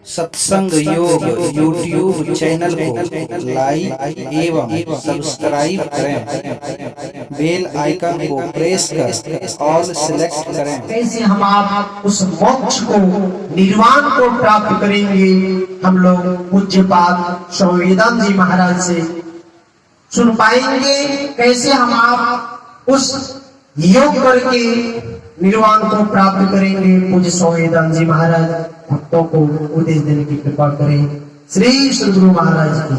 सत्संग योग YouTube channel को लाइक एवं सब्सक्राइब करें, बेल आइकन को प्रेस कर ऑल सेलेक्ट करें। कैसे हम आप उस मोक्ष को, निर्वाण को प्राप्त करेंगे, हम लोग पूज्यपाद स्वामी वेदांत जी महाराज से सुन पाएंगे। कैसे हम आप उस योग करके निर्वाण को प्राप्त करेंगे। पूज्य स्वामी वेदांत जी महाराज भक्तों को उपदेश देने की कृपा करें। श्री सद्गुरु महाराज की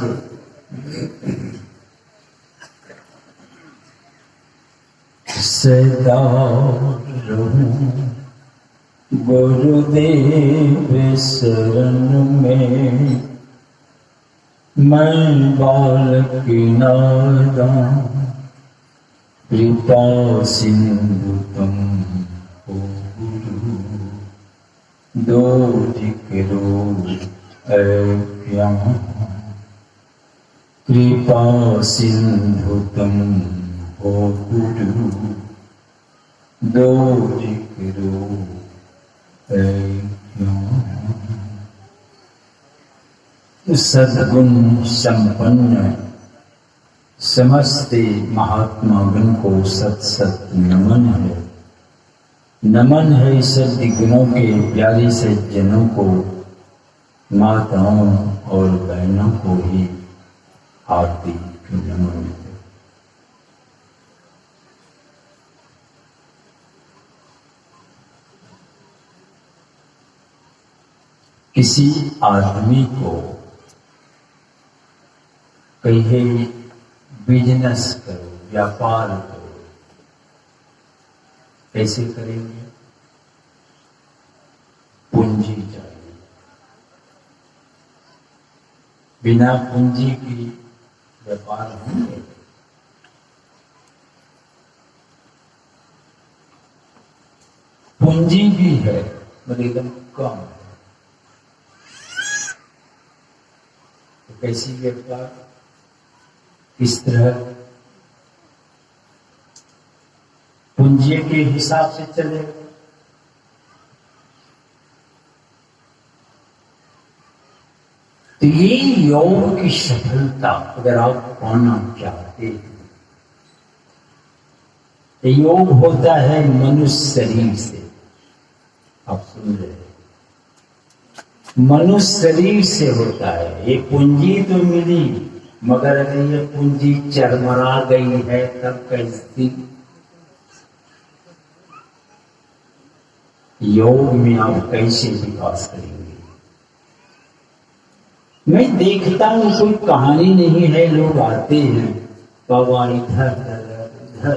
सदा रहूं गुरुदेव शरण में, मैं बालक नादान कृपा सिंधु तुम हो गुरु, दोष करो ज्ञान, कृपा सिंधु तुम हो गुरु, दोष करो ज्ञान। सद्गुण संपन्न समस्त महात्मा गण को सत सत नमन है। नमन है सद्य गुणों के प्यारे सज्जनों को, माताओं और बहनों को ही हार्दिक नमन है। किसी आदमी को कहे बिजनेस करो, व्यापार करो, कैसे करेंगे? पूंजी चाहिए। बिना पूंजी की व्यापार होंगे? पूंजी भी है मगर एकदम कम है, तो कैसी व्यापार, किस तरह पूंजी के हिसाब से चलेगा? तो ये योग की सफलता अगर आप पाना चाहते हैं, तो योग होता है मनुष्य शरीर से। आप सुन रहे हैं, मनुष्य शरीर से होता है। ये पूंजी तो मिली, मगर अगर ये पूंजी चरमरा गई है तब कैसी? योग में आप कैसे विकास करेंगे? मैं देखता हूं कोई कहानी नहीं है, लोग आते हैं, बाबा इधर उधर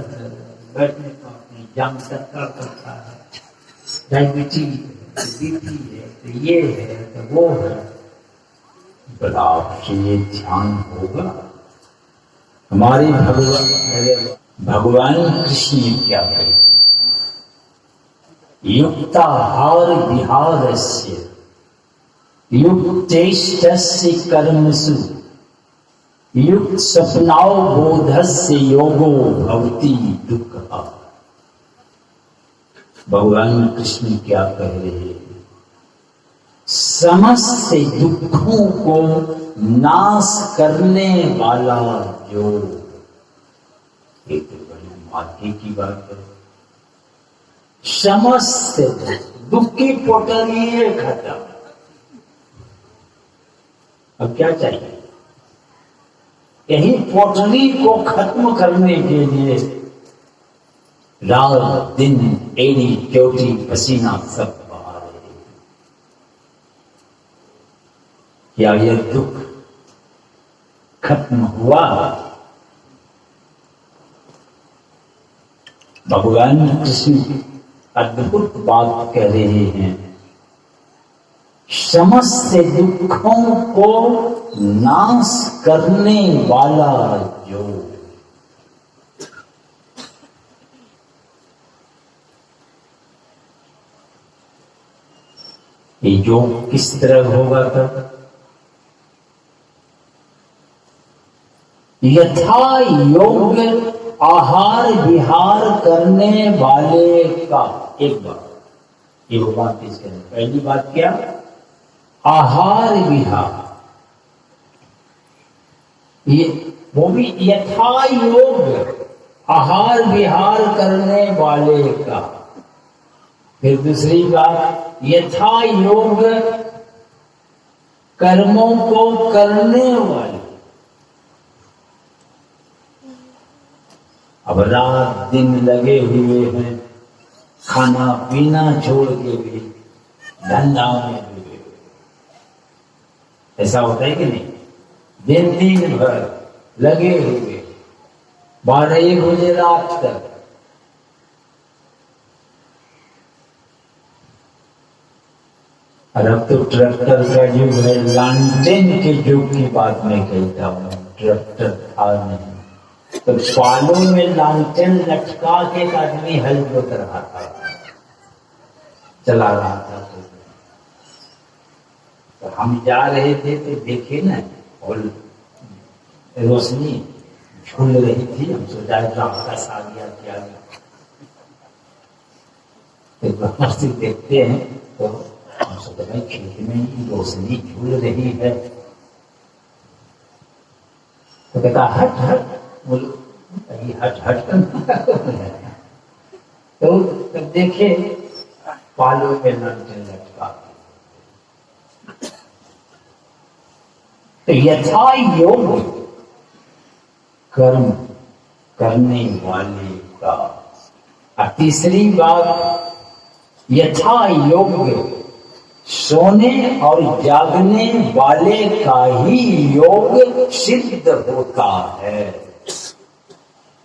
बैठने का अपनी जान सरकार करता है, डायबिटीज बीपी है, तो ये है तो वो है। पर आपसे ये ध्यान होगा, हमारे भगवान कृष्ण ने क्या कहे? युक्ताहार विहारस्य युक्तेष्टस्य कर्मसु युक्त स्वप्नावबोधस्य योगो भवति दुःखः। भगवान कृष्ण क्या कह रहे हैं? समस्त दुखों को नाश करने वाला जो, एक बड़ी भाग्य की बात है, समस्त दुख की पोटली खत्म। अब क्या चाहिए? यही पोटली को खत्म करने के लिए रात दिन एड़ी चोटी पसीना सब बहा रहे हैं। क्या यह दुख खत्म हुआ? भगवान कृष्ण अद्भुत बात कह रहे हैं, समस्त दुखों को नाश करने वाला जो, ये योग किस तरह होगा? तब यथा योग आहार विहार करने वाले का। एक बात, ये बात इसके पहली बात क्या? आहार विहार, ये वो भी यथा योग आहार विहार करने वाले का। फिर दूसरी बात, यथा योग कर्मों को करने वाले। अब रात दिन लगे हुए हैं, खाना पीना छोड़ के भी धंधा में लगे हुए। ऐसा होता है कि नहीं? दिन दिन भर लगे हुए 12-1 बजे रात तक। और अब तो ट्रैक्टर का युग है, लालटेन के युग की बात मैं कहता हूँ। ट्रैक्टर था नहीं तो पालों में लालटेन लटका के एक आदमी हल जोत रहा था, चला रहा था। तो हम जा रहे थे तो देखे ना, और रोशनी झूल रही थी। हम सोचा राक्षस आ गया क्या। तो देखते हैं तो हम सोचा भाई खेत में रोशनी झूल रही है। तो कहता हट हट, बोलो हट हट करना। तो तब देखे पालों में लालटेन लटका। तो यथा योग कर्म करने वाले का। और तीसरी बात, यथा योग सोने और जागने वाले का ही योग सिद्ध होता है।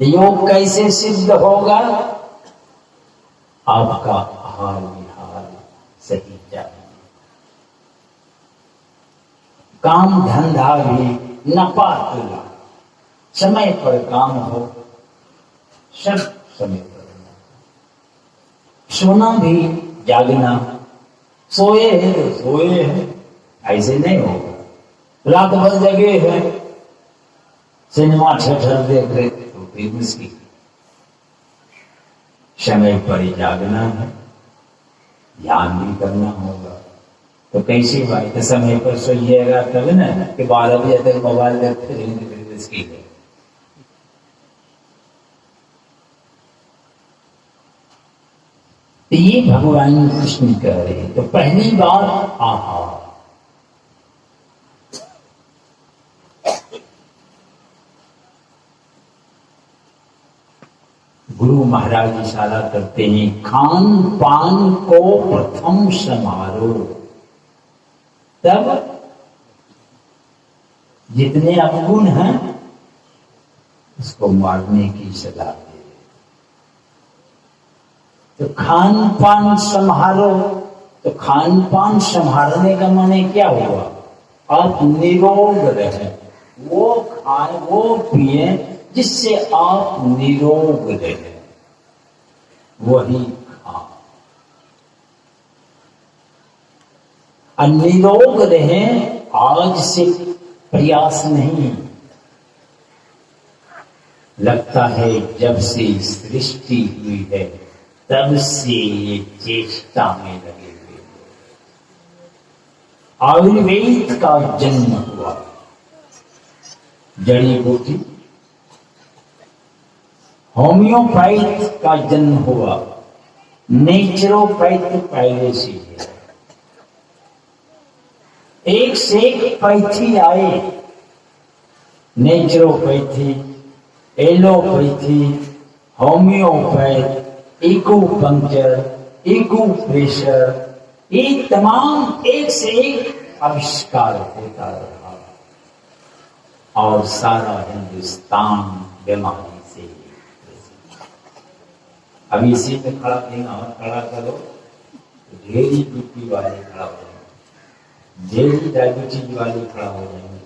योग कैसे सिद्ध होगा? आपका आहार विहार सही चाहिए, काम धंधा भी नफा तुला, समय पर काम हो, सब समय पर। सोना भी जागना, सोए हैं तो सोए हैं, ऐसे नहीं होगा। रात भर जगे हैं, सिनेमा थिएटर देख रहे तो फिर मुश्किल। समय पर ही जागना है, ध्यान भी करना होगा। तो कैसी बात है, समय पर सोइएगा तब ना कि 12 बजे तक मोबाइल देखते रहेंगे, फिर मुश्किल है। ये भगवान कृष्ण कह रहे हैं। तो पहली बात आहार। गुरु महाराज इशारा करते हैं, खान पान को प्रथम समारो, तब जितने अवगुण हैं उसको मारने की सलाह दे। तो खान पान संभालो। तो खान पान संभालने का माने क्या हुआ? आप निरोग रहे, वो खाए वो पिए जिससे आप निरोग रहे, वही खा। निरोग रहे आज से प्रयास नहीं, लगता है जब से सृष्टि हुई है तब से ये चेष्टा में लगे हुए। आयुर्वेद का जन्म हुआ, जड़ी बूटी। होम्योपैथ का जन्म हुआ, नेचुरोपैथ पहले से है। एक से एक पैथी आए, नेचुरोपैथी, एलोपैथी, होम्योपैथ, इकोपंक्चर, इकोप्रेशर, ये तमाम एक से एक आविष्कार होता रहा और सारा हिंदुस्तान बीमारी से। अब इसी में खड़ा देना और खड़ा करो, ढेरी बीपी वाले खड़ा हो जाएंगे, ढेरी डायबिटीज वाले खड़ा हो जाएंगे,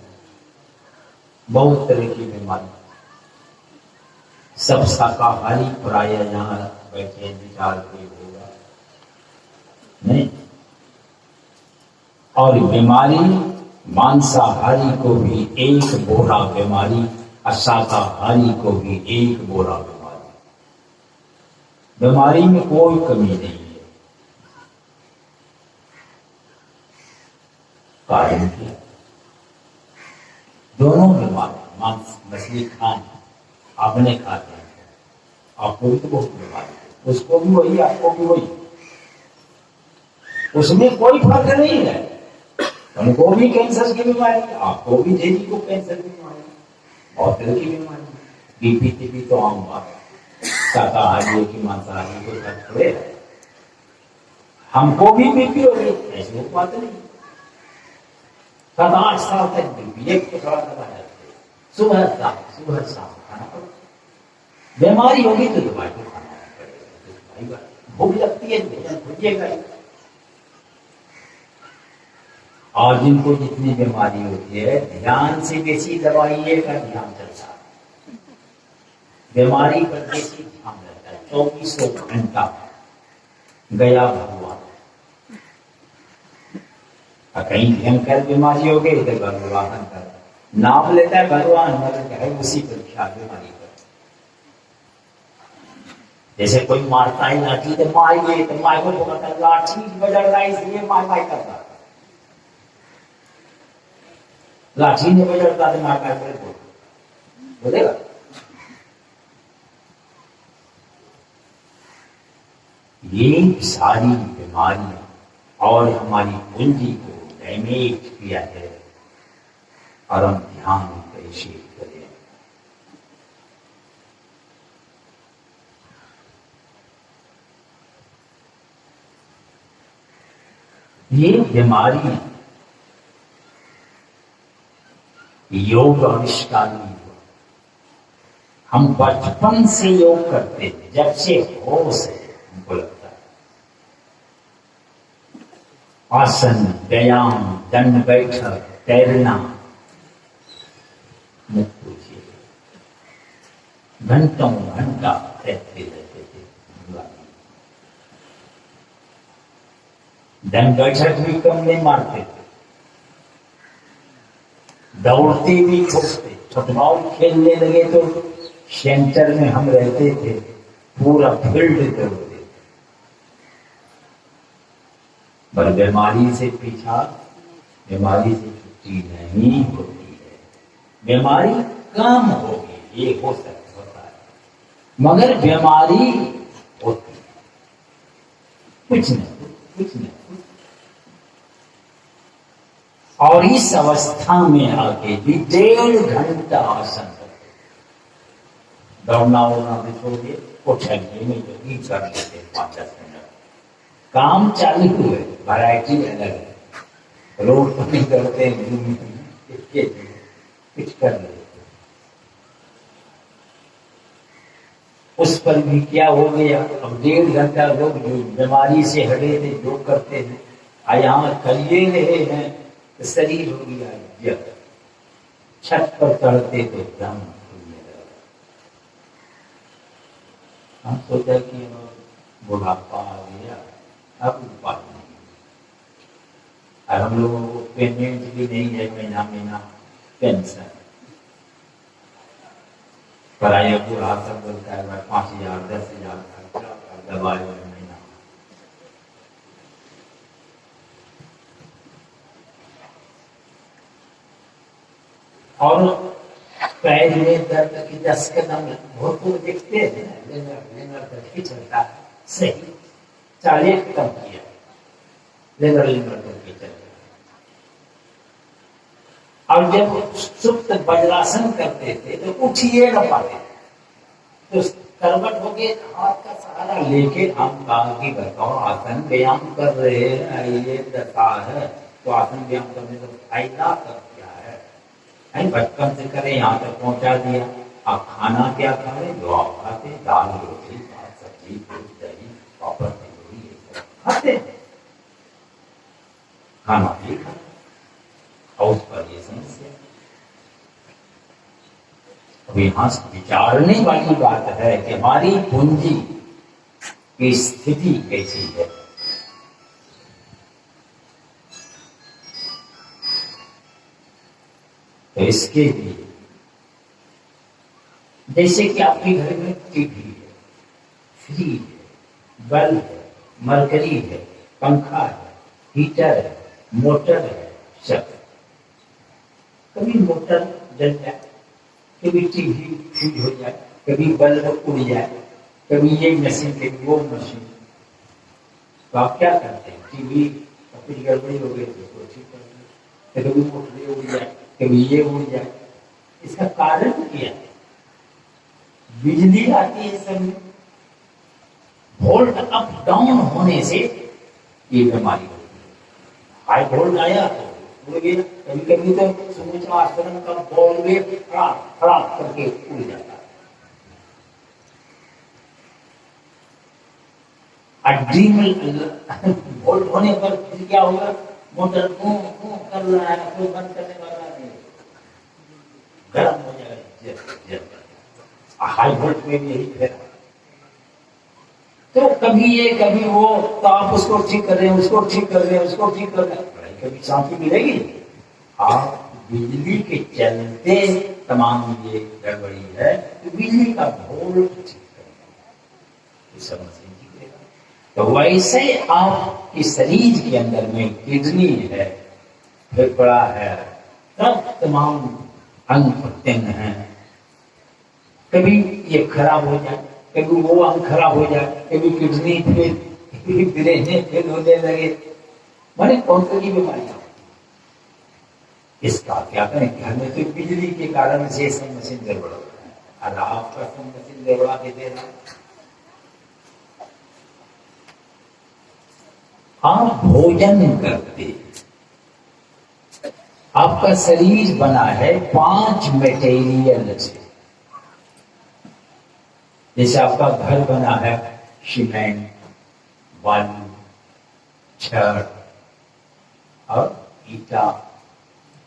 बहुत तरह की बीमारी। सब शाकाहारी प्राय यहाँ बैठे विचार कोई होगा नहीं। और बीमारी मांसाहारी को भी एक बोरा बीमारी, और शाकाहारी को भी एक बोरा बीमारी। बीमारी में कोई कमी नहीं है। कारण किया। दोनों बीमार, मांस मछली खाना आपने खाते हैं, आपको भी तो बहुत बीमारी है, उसको भी वही, आपको भी वही, उसमें कोई फर्क नहीं है। उनको भी कैंसर की बीमारी, आपको भी देवी को कैंसर की बीमारी, बहुत तरह की बीमारी, बीपी टीपी तो आम बात, शाकाहारी की मांसाहारी को फर्क थोड़े है। हमको भी बीपी हो गई, ऐसी बात नहीं। 7-8 साल तक बीपी एक तो थोड़ा दबाया, सुबह शाम खाना पड़ता। बीमारी होगी तो दवाई को खाना पड़ेगा, भूख लगती है भोजन खोजिएगा। और जिनको जितनी बीमारी होती है, ध्यान से बेसी दवाइए का ध्यान चलता है, बीमारी पर बेसी ध्यान रहता है। 24 घंटा गया भगवान, कहीं भयंकर बीमारी हो गई तो भगवान का नाम लेता है, भगवान मदद है उसी पर ख्याल बीमारी पर। जैसे कोई मारता है लाठी तो मारिए, तो मार को पकड़ता है, लाठी बजड़ रहा है इसलिए मार करता, लाठी ने बजड़ता तो मार कर बोलेगा। ये सारी बीमारियां और हमारी पूंजी को डैमेज किया है, और हम ध्यान कैसे करें। ये बीमारी योग आविष्कार नहीं हुआ, हम बचपन से योग करते थे, जब से होश है हमको लगता है। आसन, व्यायाम, दंड बैठक, तैरना, मत पूछिए, घंटों घंटा तैरते रहते थे। दंड बैठक भी कम नहीं मारते थे, दौड़ते भी ठोकते। फुटबॉल खेलने लगे तो सेंटर में हम रहते थे, पूरा फील्ड दौड़ते थे। पर बीमारी से पीछा, बीमारी से छुट्टी नहीं होती है। बीमारी कम होगी, ये हो सकता है, मगर बीमारी होती कुछ नहीं। और इस अवस्था में आके भी 1.5 घंटा आसन करते, दौड़ना वोड़ना भी छोड़िए, उठेंगे नहीं तो भी कर लेते 5-10 मिनट। काम चालू हुए, वैरायटी अलग है, रोड पर नहीं करते कुछ कर लेते। उस पर भी क्या हो गया, अब 1.5 घंटा लोग जो बीमारी से हटे थे जो करते हैं, यहाँ कर ये रहे हैं, तो शरीर हो गया जब छत पर चढ़ते तो दम खुलने लगा। हम सोचा कि बुढ़ापा आ गया, अब उपाय नहीं, और हम लोगों को पेमेंट भी नहीं है, महीना पेंशन पराया पूरा सब बोलता है 5,000 10,000 खर्चा दवाई महीना। और पैर में दर्द की 10 कदम बहुत लोग देखते हैं, लेंगर करके चलता है, सही 40 कदम किया, लेंगर करके चलता। और जब सुप्त वज्रासन करते थे तो उठिए न पाते, तो करवट हो गए, हाथ का सहारा लेके हम कहा कि बताओ आसन व्यायाम कर रहे हैं, ये दशा है, तो आसन व्यायाम करने का फायदा कर क्या है? बचपन से करें, यहाँ तक पहुंचा दिया। आप खाना क्या खा रहे, जो आप खाते, दाल रोटी भात सब्जी दूध दही पापड़ तंदूरी ये सब खाते, खाना भी खाते, और उस पर ये समस्या। अब यहां विचारने वाली बात है कि हमारी पूंजी की स्थिति कैसी है। तो इसके लिए जैसे कि आपके घर में टीवी है, फ्रिज है, बल्ब है, मरकरी है, पंखा है, हीटर है, मोटर है, सब। कभी मोटर जल जाए, कभी टीवी फ्यूज हो जाए, कभी बल्ब उड़ जाए, कभी ये मशीन कभी वो मशीन। तो आप क्या करते हैं? टीवी कुछ गड़बड़ी हो गई तो उसको ठीक कर दो, कभी मोटर उड़ जाए, कभी ये उड़ जाए। इसका कारण क्या है? बिजली आती है सब में, वोल्ट अप डाउन होने से ये बीमारी होती है। हाई वोल्ट आया तो उड़ गया, कभी कभी तो समूचा आश्रम का बॉल में खराब खराब करके उड़ जाता है। अड्डी में वोल्ट होने पर फिर क्या होगा? मोटर कर रहा है, कोई बंद करने वाला नहीं, गर्म हो जाएगा। हाई वोल्ट में भी यही है। तो कभी ये कभी वो, तो आप उसको ठीक कर रहे हैं, उसको ठीक कर रहे हैं, उसको ठीक कर रहे हैं, कभी शांति मिलेगी? आप बिजली के चलते तमाम ये गड़बड़ी है, तो बिजली का वोल्ट ठीक करेगा, इस समस्या ठीक रहेगा। तो वैसे आपके शरीर के अंदर में किडनी है, फेफड़ा है, तब तमाम अंग प्रत्यंग हैं। कभी ये खराब हो जाए, कभी वो अंग खराब हो जाए, कभी किडनी फेल, कभी ब्रेन फेल होने लगे, बड़े कौन सी बीमारियां। इसका क्या करें? घर में तो बिजली के कारण से सब मशीन गड़बड़ हो रहा है, और आपका सब मशीन गड़बड़ा के दे रहा है। आप भोजन करते, आपका शरीर बना है 5 मटेरियल से। जैसे आपका घर बना है सीमेंट, बालू, छड़ और ईटा,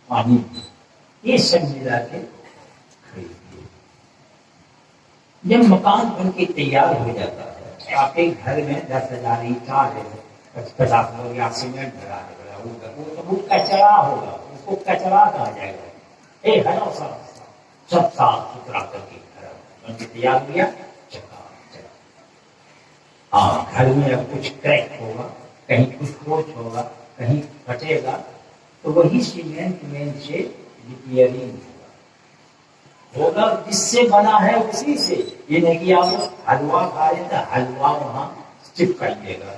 पानी, ये सब मिला के खरीदिए। जब मकान बन के तैयार हो जाता है, आपके घर में 10,000 ईटा है, 50 लोग या सीमेंट भरा है, वो कचरा होगा, उसको कचरा कहा जाएगा। सब साफ सुथरा करके घर बन के तैयार हो गया। हाँ, घर में अब कुछ क्रैक होगा, कहीं कुछ खोज होगा, कहीं फटेगा, तो वही सीमेंट में से रिपेयरिंग होगा, जिससे बना है उसी से। ये नहीं कि आप हलवा खा रहे तो हलवा वहां चिपकाइएगा,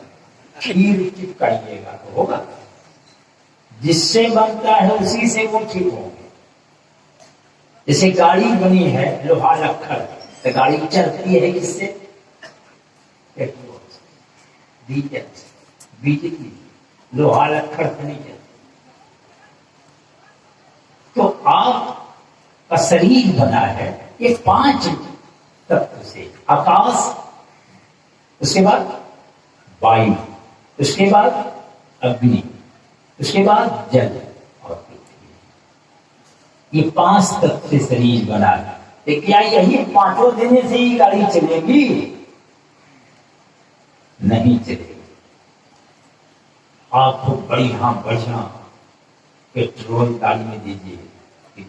खीर चिपकाइएगा, तो होगा? जिससे बनता है उसी से वो ठीक होंगे। जैसे गाड़ी बनी है लोहा लक्कड़, तो गाड़ी चलती है किससे? बिजली, लोहा लक्कड़ नहीं चलती। तो आपका शरीर बना है ये 5 तत्व से। आकाश, उसके बाद वायु, उसके बाद अग्नि, उसके बाद जल और पृथ्वी। ये 5 तत्व से शरीर बना है। तो क्या यही 5 देने से ही गाड़ी चलेगी? नहीं चलेगी। आपको बढ़िया पेट्रोल गाड़ी में दीजिए,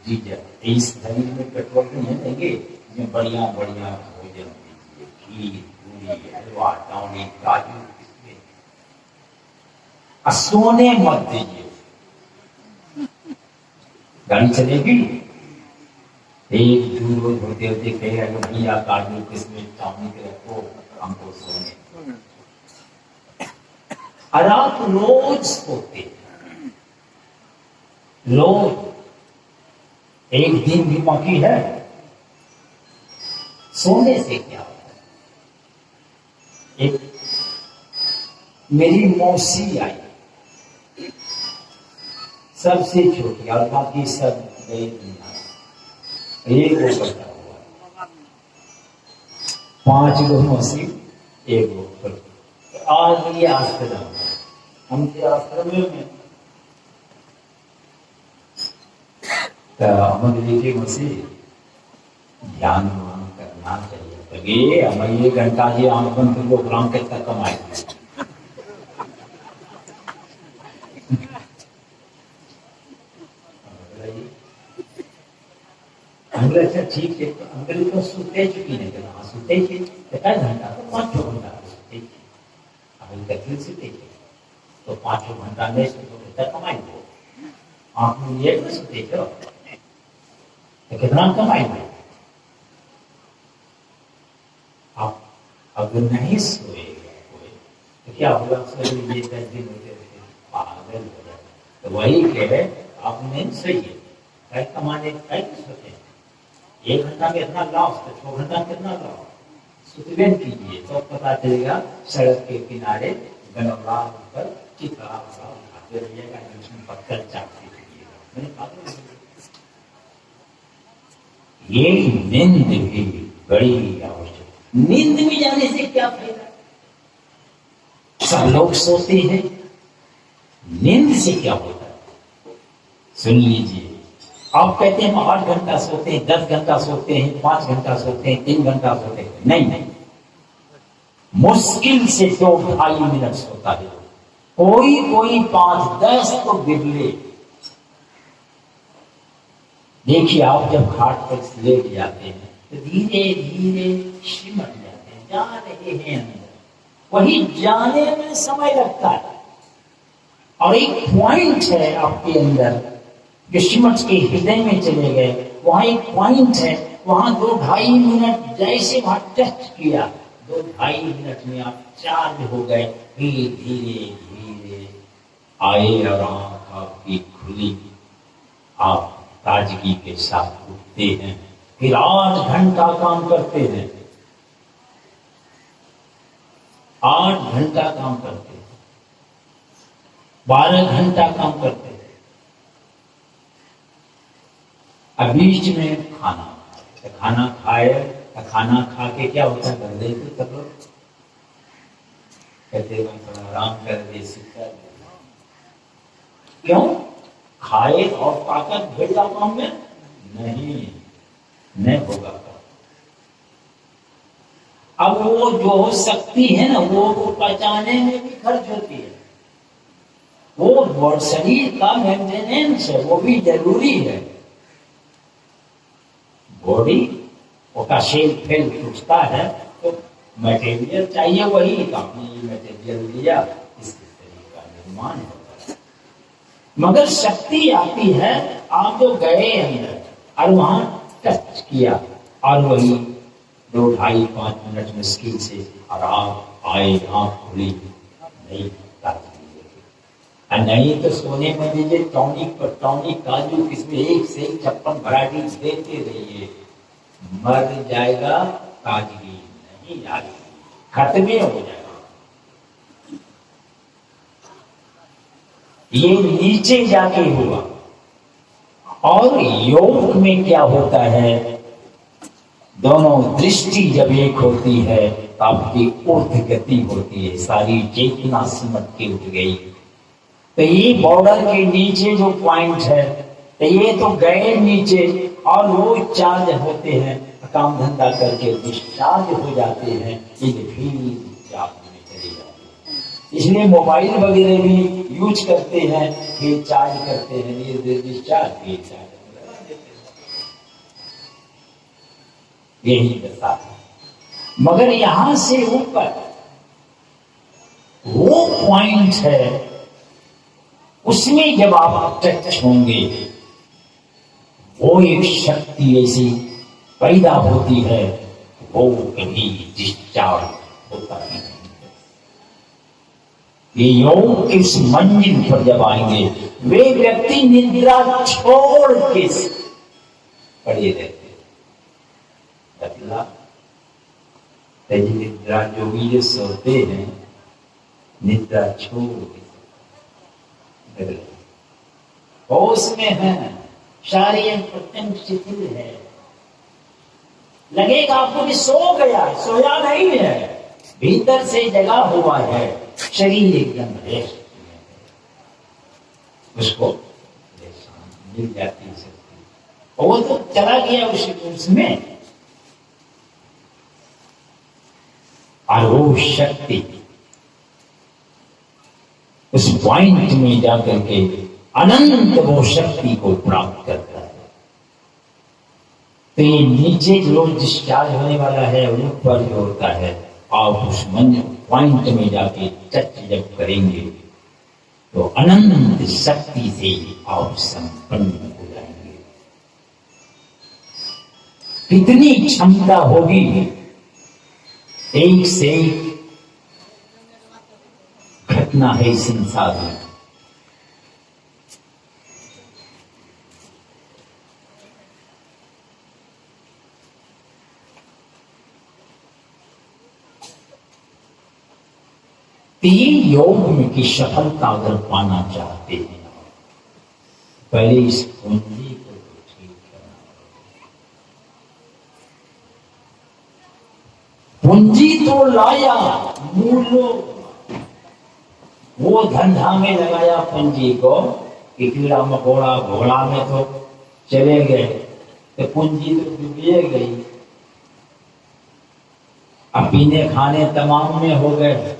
डीजल। इस शरीर में पेट्रोल नहीं देंगे, इसमें बढ़िया भोजन दीजिए, खीर, पूरी, हलवा, डाउनी, काजू, किशमिश। सोने मत दीजिए, गाड़ी चलेगी? एक दूर रोज होते होते कहेगा कि भैया काजू किशमिश डाउनी के रखो, हमको सोने। और आप रोज सोते, रोज एक दिन भी बाकी है, सोने से क्या होता है? एक मेरी मौसी आई, सबसे छोटी, और बाकी सब गए दुनिया। एक वो बचा हुआ, 5 लोग मौसी, एक वो। आज ये आश्रम, हम आश्रम में देखिए मसीह ध्यान करना चाहिए। हम 1 घंटा ये आंख बंद कर प्रोग्राम कितना कमाए। अच्छा ठीक है, अंग्रेज तो सुते चुकी नहीं करना, सुते थे 5 घंटा, तो 5-6 घंटा सुते थे। अब सुते थे तो 5-6 घंटा नहीं सुते तो कमाई हो। आप लोग ये भी सोते हो तो कितना कमाएंगे। आप अगर नहीं सोएगा कोई तो क्या होगा, शरीर ये 10 दिन होते रहते पागल हो जाए। तो वही कह रहे आप नहीं सोइए, क्या कमाने क्या सोते हैं। 1 घंटा में इतना लॉस तो 6 घंटा में कितना लॉस। सुतवेन कीजिए तो पता चलेगा। सड़क के किनारे गनौला पर चित्रा उठाते रहिएगा, उसमें पत्थर चाटते रहिएगा। ये नींद भी बड़ी आवश्यक। नींद में जाने से क्या फायदा। सब लोग सोते हैं, नींद से क्या होता है सुन लीजिए। आप कहते हैं 8 घंटा सोते हैं, 10 घंटा सोते हैं, 5 घंटा सोते हैं, 3 घंटा सोते हैं। नहीं, मुश्किल से 2-2.5 मिनट सोता है। कोई 5-10 तो बिरले। देखिए आप जब घाट पर लेट जाते हैं तो धीरे धीरे सिमट जाते हैं, जा रहे हैं अंदर। वही जाने में समय लगता है। और एक पॉइंट है आपके अंदर जो सिमट के हृदय में चले गए। वहां एक पॉइंट है, वहां 2-2.5 मिनट जैसे वहां टच किया, 2-2.5 मिनट में आप चार्ज हो गए। फिर धीरे धीरे आए और आंख आपकी खुली, आप ताजगी के साथ उठते हैं। फिर 8 घंटा काम करते हैं, 8 घंटा काम करते हैं, 12 घंटा काम करते हैं। अब बीच में खाना खाए, खाना खा के क्या होता है, कर देते सब लोग कहते हैं थोड़ा आराम कर दे, क्यों? खाए और ताकत भेजा काम में नहीं होगा। अब वो जो शक्ति है ना, वो पचाने में भी खर्च होती है। वो शरीर का मेंटेनेंस है, वो भी जरूरी है। बॉडी का सेल फेल टूटता है तो मटेरियल चाहिए, वही तो आपने ये मटेरियल लिया, इसके शरीर का निर्माण होता है। मगर शक्ति आती है, आप जो गए अंदर और वहां टच किया और वही 2-2.5-5 मिनट मुश्किल से और आप आए, आंख खुली, नहीं नहीं तो सोने में दीजिए टॉनिक पर टॉनिक, काजू किसमें एक से एक 56 वैरायटी देते रहिए, मर जाएगा, ताजगी नहीं आएगी, खत्म हो जाएगा। ये नीचे जाके हुआ। और योग में क्या होता है, दोनों दृष्टि जब एक होती है तो आपकी ऊर्ध्व गति होती है, सारी चेतना सिमट के उठ गई। तो ये बॉर्डर के नीचे जो पॉइंट है, तो ये तो गए नीचे और वो चार्ज होते हैं, काम धंधा करके डिस्चार्ज हो जाते हैं, ये फिर चार्ज में चले जाते हैं। इसलिए मोबाइल वगैरह भी यूज करते हैं, फिर चार्ज करते हैं, ये डिस्चार्ज, फिर चार्ज, यही दशा है। मगर यहां से ऊपर वो पॉइंट है, उसमें जब आप टच होंगे, वो एक शक्ति ऐसी पैदा होती है, वो कभी डिस्चार्ज होता नहीं। ये योग इस मंजिल पर जब आएंगे, वे व्यक्ति निद्रा छोड़ के पड़े रहते। निद्रा जोगी जो सोते हैं, निद्रा छोड़ होश में है, शारीरिक प्रत्यंग शिथिल है, लगेगा आपको कि सो गया, सोया नहीं है, भीतर से जगा हुआ है, शरीर एकदम रेस्ट में है, उसको मिल जाती है शक्ति। वो तो चला गया उसमें, और वो शक्ति उस पॉइंट में जाकर के अनंत वो शक्ति को प्राप्त करता है। तो ये नीचे जो डिस्चार्ज होने वाला है, ऊपर जो होता है, आप उस मंजिल पॉइंट में जाके टच जब करेंगे तो अनंत शक्ति से आप संपन्न हो जाएंगे। कितनी क्षमता होगी, एक से एक घटना है संसार में। तीन योग में की सफलता अगर पाना चाहते हैं, पहले इस पूंजी को ठीक करना। पूंजी तो लाया, मूलो वो धंधा में लगाया पूंजी को कि कीड़ा मकोड़ा घोड़ा में तो चले गए, तो पूंजी तो डूबिए गई। अब पीने खाने तमाम में हो गए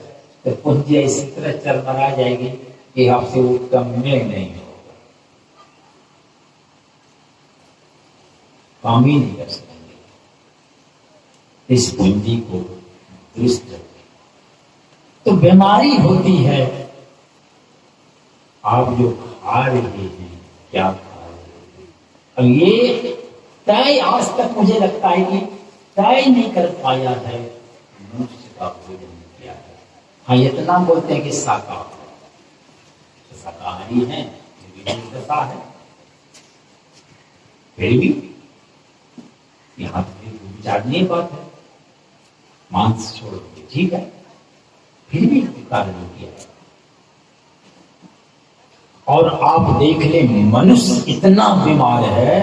तो पूंजी इसी तरह चरमरा जाएगी कि आपसे उत्तम में नहीं होगा, काम ही नहीं कर सकेंगे। इस पूंजी को दुरुस्त रखें। तो बीमारी होती है, आप जो खा रहे हैं क्या खा रहे हैं। अब ये तय आज तक मुझे लगता है कि तय नहीं कर पाया है मनुष्य का भोजन क्या है। हाँ, इतना बोलते हैं कि शाकाहारी है, विविधता है, फिर भी यहाँ विचारणीय बात है। मांस छोड़ के ठीक है, फिर भी कार्य नहीं किया। और आप देख ले, मनुष्य इतना बीमार है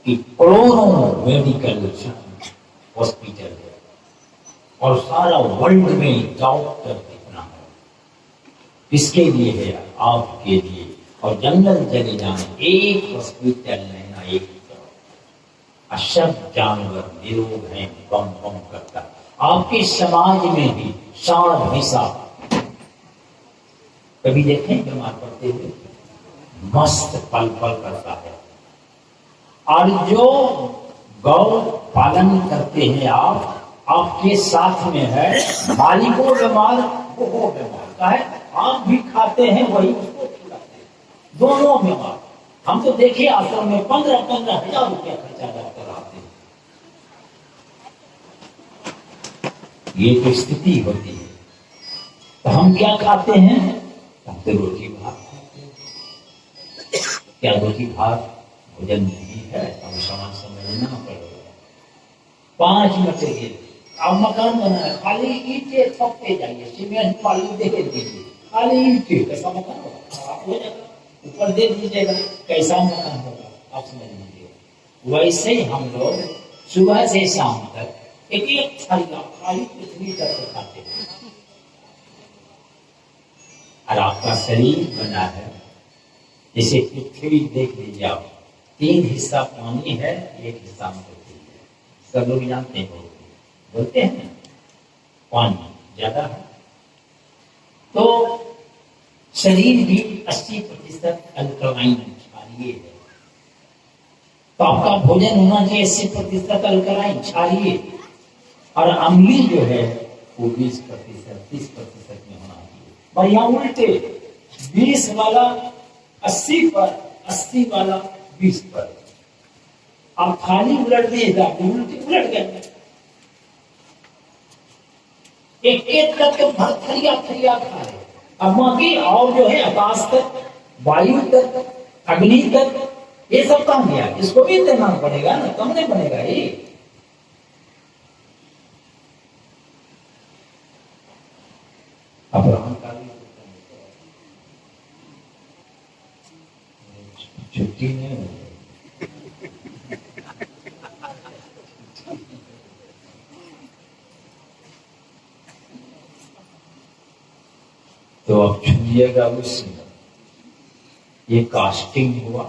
कि करोड़ों मेडिकल हॉस्पिटल है और सारा वर्ल्ड में डॉक्टर कितना है, किसके लिए है, आपके लिए। और जंगल चले जाए, एक हॉस्पिटल लेना, एक सब जानवर निरोग हैं, बम बम करता। आपके समाज में भी साढ़ भैंसा कभी देखें बीमार पड़ते हुए, मस्त पल पल करता है। और जो गौ पालन करते हैं आप, आपके साथ में है, मालिको बीमार वो बीमार का है, आप भी खाते हैं वही उसको खिलाते हैं, दोनों बीमार। हम तो देखिए आश्रम में 15,000 रुपया खर्चा करते रहते हैं। ये तो स्थिति होती है। तो हम क्या खाते हैं, हम तो रोटी भात खाते हैं। क्या रोटी भात भोजन नहीं है, हम समाज समझना पड़ेगा। 5 मटेरियल अब मकान बना है, खाली ईंटें थपते जाइए, सीमेंट बालू दे दीजिए, खाली ईंटें, कैसा मकान होगा, खराब हो जाएगा। ऊपर दे दीजिएगा, कैसा मकान होगा, आप समझ लीजिए। वैसे ही हम लोग सुबह से शाम तक एक एक थालियां खाली पृथ्वी तक खाते हैं। और आपका शरीर बना है जैसे पृथ्वी, देख लीजिए आप, 3 हिस्सा पानी है, 1 हिस्सा पृथ्वी है। सब लोग जानते हैं, बोलते हैं पानी ज्यादा है। तो शरीर भी 80% अल्कलाइन क्षारीय है। तो आपका भोजन होना चाहिए 80% अल्कलाइन क्षारीय, और अम्लीय जो है वो 20% 30% में होना चाहिए। पर यहाँ उल्टे 20 वाला 80 पर, 80 वाला 20 पर। आप थाली उलट दिएगा, उल्टे उलट गए, एक एक करके भर थरिया थरिया खा रहे। अब बाकी और जो है आकाश तक, वायु तक, अग्नि तक, ये सब काम गया, इसको भी देना पड़ेगा ना, कम नहीं बनेगा ये। अब्राहम का भी छुट्टी नहीं हो, तो अब छूइएगा उसमें। ये कास्टिंग हुआ,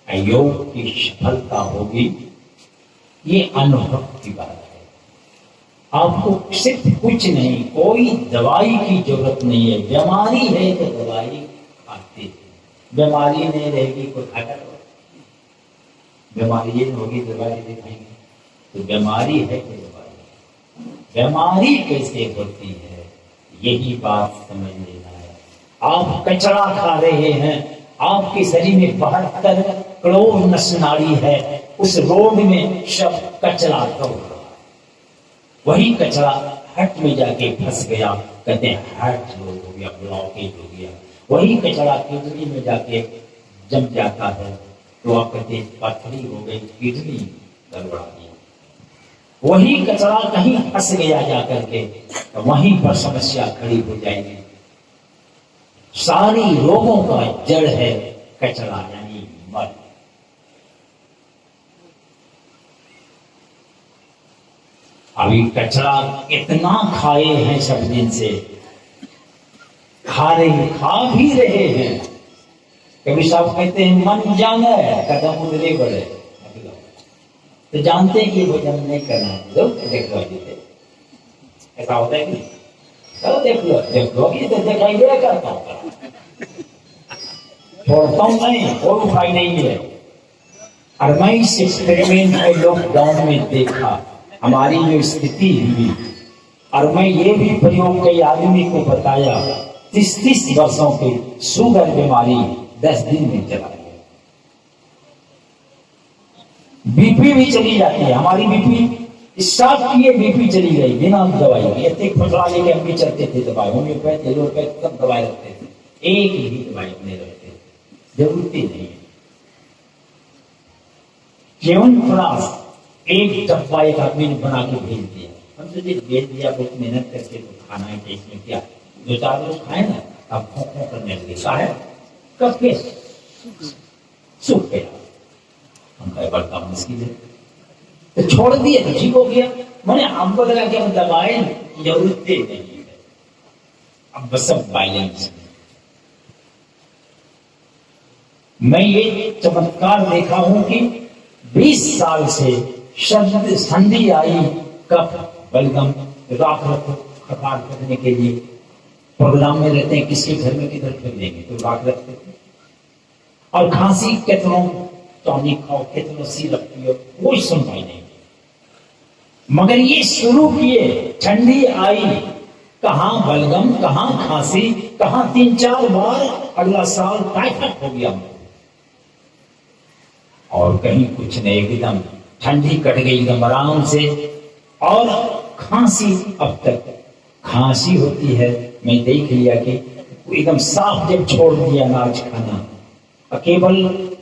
योग की सफलता होगी, ये अनुभव की बात है। आपको सिर्फ कुछ नहीं, कोई दवाई की जरूरत नहीं है। बीमारी है तो दवाई खाते हैं, बीमारी नहीं रहेगी कोई खाकर, बीमारी ये होगी दवाई दिखाएंगे, तो बीमारी है तो दवाई। बीमारी कैसे होती है, यही बात समझ लेना है। आप कचरा खा रहे हैं। आपके शरीर में 72 करोड़ नस नाड़ी है। उस रोड में सब कचरा दौड़ रहा है। वही कचरा हार्ट में जाके फंस गया, कहते हैं हार्ट हो गया, ब्लॉकेज हो गया। वही कचरा किडनी में जाके जम जाता है, तो आप कहते हैं पथरी हो गई, किडनी गड़बड़ा गई। वही कचरा कहीं फंस गया जाकर के, तो वहीं पर समस्या खड़ी हो जाएगी। सारी रोगों का जड़ है कचरा, यानी मल। अभी कचरा इतना खाए हैं सब दिन से, खा भी रहे हैं। कभी साहब कहते हैं मन जाना है, कदम उधरे बढ़े, तो जानते हैं कि भोजन नहीं करना है। देख लो, ऐसा होता है कि तो देख लो ये तो दिखाई दे करता हूं, छोड़ता हूं नहीं, कोई उपाय नहीं है। और मैं इस एक्सपेरिमेंट में लॉकडाउन में देखा हमारी जो स्थिति हुई, और मैं ये भी प्रयोग कई आदमी को बताया। 30 वर्षों की शुगर बीमारी 10 दिन में चला गया। बीपी भी चली जाती है हमारी, बीपी स्टार्ट किए बीपी चली गई बिना दवाई के। इतने पटरा लेके हम भी चलते थे, दवाई होम्योपैथ एलोपैथ सब दवाई रखते थे, एक ही दवाई अपने रखते थे, जरूरत ही नहीं है। च्यवनप्राश एक डब्बा एक आदमी ने बना के भेज दिया। हम सोचे भेज दिया, बहुत मेहनत करके तो खाना है, टेस्ट में क्या 2-4 रोज खाए ना, अब खो करने लगे। है कब के सूख गया, हम बड़ा मुश्किल है, तो छोड़ दिए तो ठीक हो गया। मैंने हमको लगा कि हम दवाएं जरूरत नहीं है, अब बस सब बैलेंस। मैं ये चमत्कार देखा हूं कि 20 साल से शब्द संधि आई, कफ बलगम राख रखो खकार करने के लिए प्रोग्राम में रहते हैं, किसके घर में किधर फिर देंगे, तो राख रखते थे। और खांसी कितनों टॉनिक खाओ, कितनों सिरप पियो, कोई सुनवाई नहीं। मगर ये शुरू किए, ठंडी आई, कहां बलगम, कहां खांसी, कहां 3-4 बार अगला साल टाइफाइड हो गया, और कहीं कुछ नहीं, एकदम ठंडी कट गई एकदम आराम से। और खांसी, अब तक खांसी होती है, मैं देख लिया कि एकदम साफ जब छोड़ दिया अनाज खाना, केवल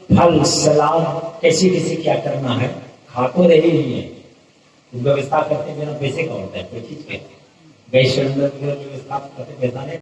फल सलाद कैसे कैसे क्या करना है, खा तो रहे ही है। व्यवस्था करते बिना पैसे का होता है, कोई चीज के गैस सिलेंडर की व्यवस्था करते पैसा नहीं।